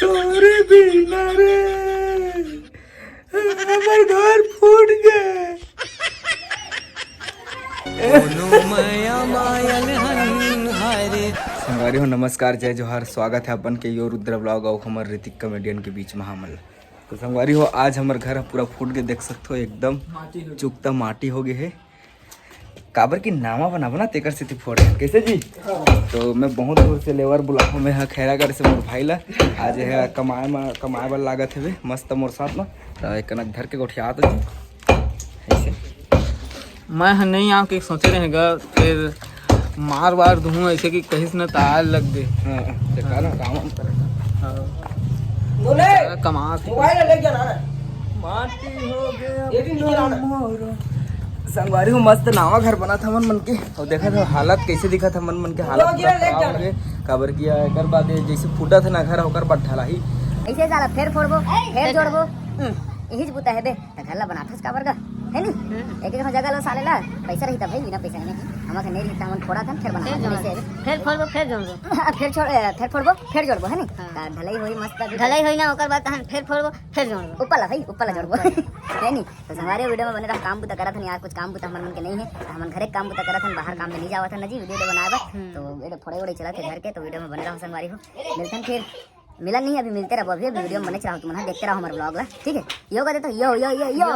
तोरे बिना रे हमार घर फूट गए। संगवारी हो नमस्कार, जय जोहार। स्वागत है अपन के यो रुद्र ब्लॉग और हमारे ऋतिक कॉमेडियन के बीच में हमल। तो संगवारी हो आज हमारे घर पूरा फूट के देख सकते हो, एकदम चुकता माटी हो गए है। काबर की नामा बना बना तेकर से फोड़ कैसे जी। तो मैं बहुत दूर से लेबर बुलाऊँ मैं खैरागढ़ से मोर भाई ला आज है कमाए वाला लागत है मस्त मोर साथ में। तो एक कनक धर के गोठिया तो जी ऐसे मैं नहीं आऊँ कि सोचे रहेगा फिर मार वार दूँ ऐसे कि कहीं से न तार लग गए। कमा माटी हो गया संगवारी हो। मस्त नावा घर बना था मन के और देखा था हालत कैसे दिखा था मन के हालत पूरा खराब हो गए। काबर किया एक बाद जैसे फूटा था ना घर होकर बाद ढला ही ऐसे साला फिर फोड़बो फिर जोड़बो यही ज बुता है बे त घर ला बनाथस काबर का है नी। एक एक जगह लो साले ला पैसा रही तब बिना पैसा नहीं हमका नहीं रही हमन फोड़ा था फिर बना फिर फोड़बो फिर जोड़बो फिर फोड़बो फिर जोड़बो है नी। ढलाई होई मस्त ढलाई होई ना ओकर बाद फिर फोड़बो फिर जोड़बो ऊपर ला भाई ऊपर ला जोड़बो है नी। तो हमारे वीडियो में बने रहा काम बुता करा था यार, कुछ काम बुता मन के नहीं है हमन घरे काम बुता करा था, बाहर काम में नहीं जावा था ना जी। वीडियो बनाए बा तो वीडियो फोड़े वोड़े चला थे घर के, तो वीडियो में बने रहा संगवारी हो। मिलते हैं फिर, मिला नहीं अभी मिलते रहो, अभी वीडियो में बने चला तुम देखते रहो हमारे ब्लॉग ला, ठीक है। यो कहते तो यो यो यो यो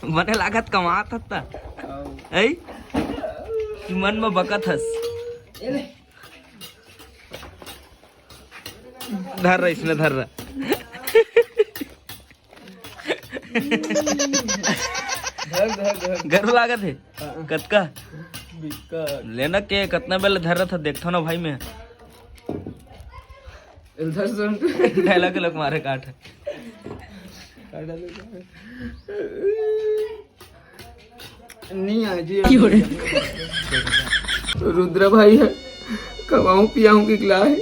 मने लागत कमात था ऐ कि मन में बकत हस धर रहा इसने धर रहा घर लागत है कतका लेना के कितना बेल धर रहा था देखता ना भाई मैं ढाला के लोग मारे काट नहीं आ जी। तो रुद्र भाई है कमाऊँ पियाऊँ की गिला है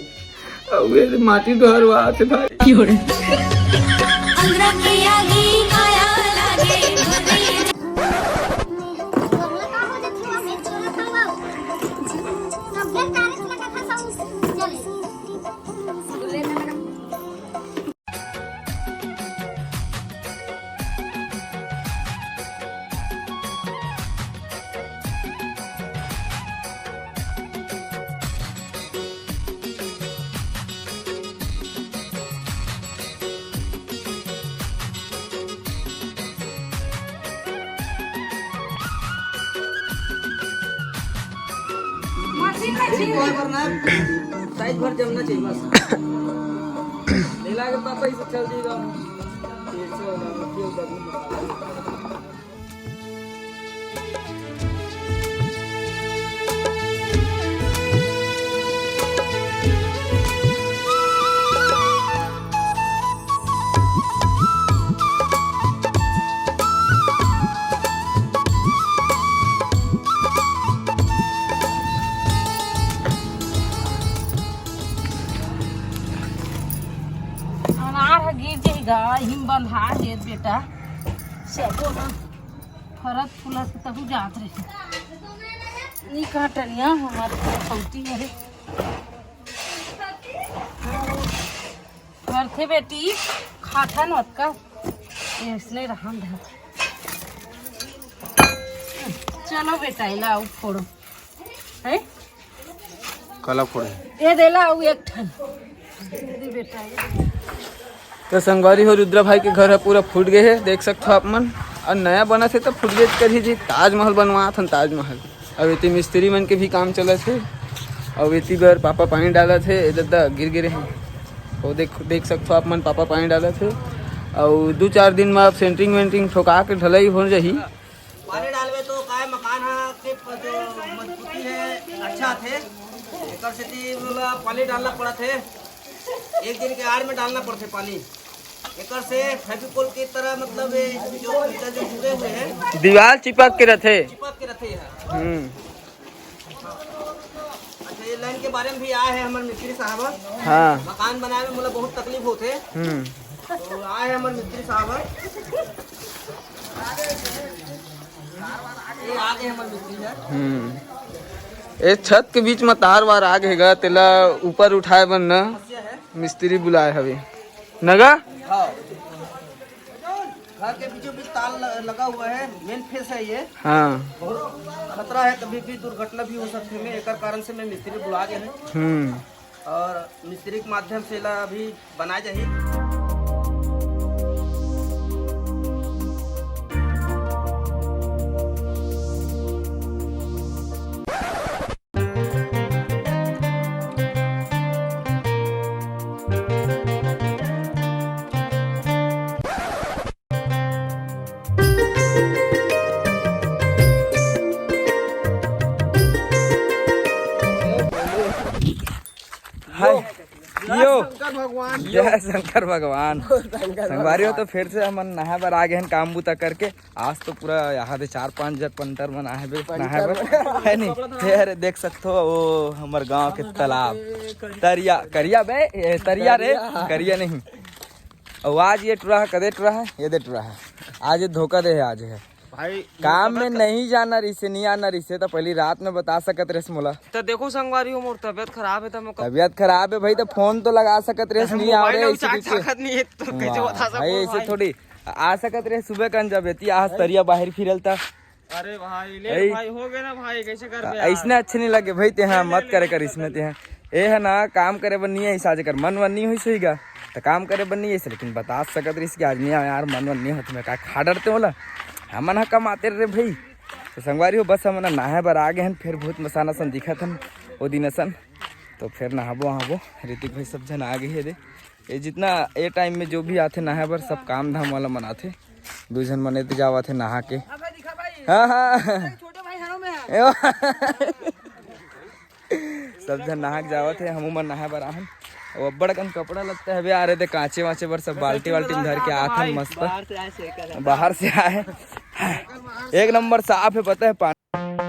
और माटी तो हर बात है भाई। साइज भर जमना चाहिए बस। नीला के पापा इसे चल देगा हिम बंधा है बेटा से ना फरत फुलत तब जात रहे नी काटनिया हमारे फौती है करथे बेटी खाता न का इसने रहम ध चलो बेटा इला फोड़ो है कला फोड़े ये देला एक ठन दे बेटा। तो संगवारी हो रुद्र भाई के घर है पूरा फूट गए है, देख सकते हो आप मन। और नया बना थे तो फूट गए कर ही जी। ताजमहल बनवा था ताजमहल। अब इतनी मिस्त्री मन के भी काम चला थे और इतनी बार पापा पानी डाला थे इधर गिर गिरे हैं वो देख सकते हो आप मन। पापा पानी डाला थे और 2-4 दिन में अब सेंटरिंग वेंटरिंग ठोका के ढलाई हो रही। पानी डालवे तो काय मकान के मजबूती है अच्छा थे एकर से बोला पानी डालना पड़ा थे, एक दिन के आड़ में डालना पड़ते पानी। एकर से फेविकोल की तरह मतलब जो जुड़े हुए हैं दीवार चिपक के रखे। चिपक के रखे हैं। अच्छा, ये लाइन के बारे में भी आए हैं हमारे मिस्त्री साहब। हाँ मकान बनाने में मतलब बहुत तकलीफ होते, तो आए हैं हमारे मिस्त्री साहब। ये आगे हमारे मिस्त्री है। ए छत के बीच में तार वार आ गएगा तेला ऊपर उठाए बन न मिस्त्री बुलाए हवे नगा। हाँ, घर के बीचों बीच तार लगा हुआ है, मेन फेस है ये। हाँ बहुत खतरा है, कभी भी दुर्घटना भी हो सकती है। एक कारण से मैं मिस्त्री बुला गए हैं और मिस्त्री के माध्यम से ला अभी बनाया जाए। जय शंकर भगवान। संगवारी हो तो फिर से हम नहा बर आ गए हैं काम बूता करके। आज तो पूरा यहाँ दे 4-5 जन पंटर में नहा बर है नहीं। फिर देख सकते हो वो हमारे गांव के तालाब तरिया करिया बे तरिया रे करिया नहीं। और आज ये टूरा है, कदे टूरा है, ये दे टूरा है। आज ये धोखा दे है आज है भाई। काम में नहीं जाना रिसे नहीं आना रिसे तो पहली रात में बता सकत रेस मोला। तो देखो संगवारी हो मोर तबियत खराब है तो मैं तबियत खराब है भाई तो फोन तो लगा सकत रेस नहीं आ रहे नहीं है तो कैसे बता भाई ऐसे थोड़ी आ सकत रहे। सुबह कन जब एती आज तरिया बाहर फिरल था। अरे भाई ले भाई हो गए ना भाई, कैसे कर बे ऐसने अच्छे नहीं लगे भाई। ते मत करे कर इसमें ते ए है ना काम करे बन नहीं है ऐसा कर मन वन नहीं हुई सोईगा तो काम करे बन नहीं है। लेकिन बता सकत रही इसकी आदमी यार मन वन नहीं होते मैं का खा डरते बोला हमन हा कमाते रे भाई। तो संगवारी हो बस हमन नहाए बर आ गए हैं। फिर बहुत मसाना सन दिखा था वो दिन सन तो फिर नहाबो वहाबो। ऋतिक भाई सब जन आ गए है। ये जितना ये टाइम में जो भी आते नहाए बर सब काम धाम वाला मनाते। 2 जन मने तो जावा थे नहा के। हाँ हाँ सब जन नहा के जावा थे। हम मन नहाए बर आहन और अब्बड़ कन कपड़ा लगता है बे आ रहे थे कांचे वाचे बर सब बाल्टी वाल्टी में धर के आते मस्त बाहर से आए। एक नंबर साफ है पता है पानी।